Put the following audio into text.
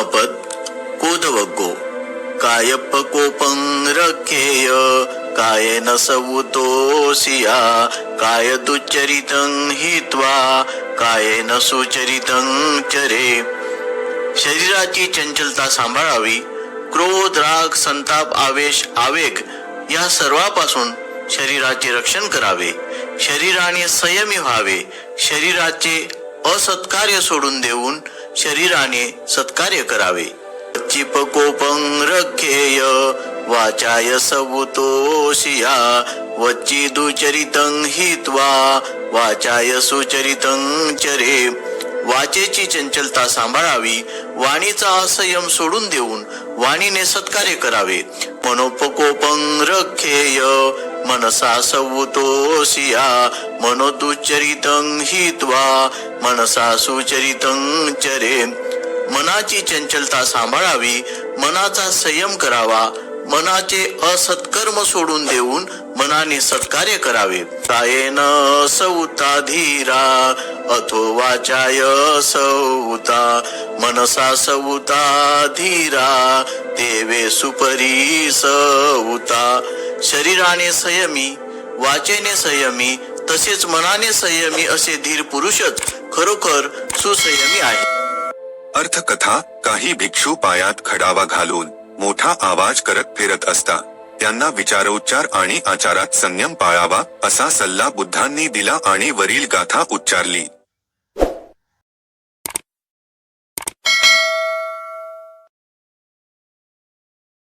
गणपत कोदवग्गो कायप्प कोपं रखेय कायेन सवुतोसिया काय दुच्चरितं हित्वा कायेन सुचरितं चरे। शरीराची चंचलता सांभाळावी। क्रोध, राग, संताप, आवेश, आवेग या सर्वापासून शरीराचे रक्षण करावे। शरीराने संयमी व्हावे। शरीराचे असत्कार्य सोडून देऊन शरीराने सत्कार्य करावे। चिपकोपं रखेय वाचाय सवुतोषिया वच्ची दुचरितं हित्वा वाचाय सुचरितं चरे। वाचेची चंचलता सांभाळावी। वाणीचा असंयम सोडून देऊन वाणीने सत्कार्य करावे। मनोपकोपं रखेय मनसा सवुतोषिया मनोदुच्चरितं हित्वा मनसा सुचरितं चरे। मनाची चंचलता सांभाळावी। मनाचा संयम करावा। मनाचे असत्कर्म सोडून देऊन मनाने सत्कार्य करावे। कायेन सौता धीरा अथो वाचाय सौता मनसा सौता धीरा देवे सुपरी सौता। शरीराने संयमी, वाचेने संयमी, तसेच मनाने संयमी असे धीर पुरुषच खरोखर सुसंयमी आहे। अर्थकथा। काही भिक्षू पायात खडावा घालून मोठा आवाज करत फिरत असतात। त्यांना विचारोच्चार आणि आचारात संयम पाळावा असा सल्ला बुद्धांनी दिला आणि वरील गाथा उच्चारली।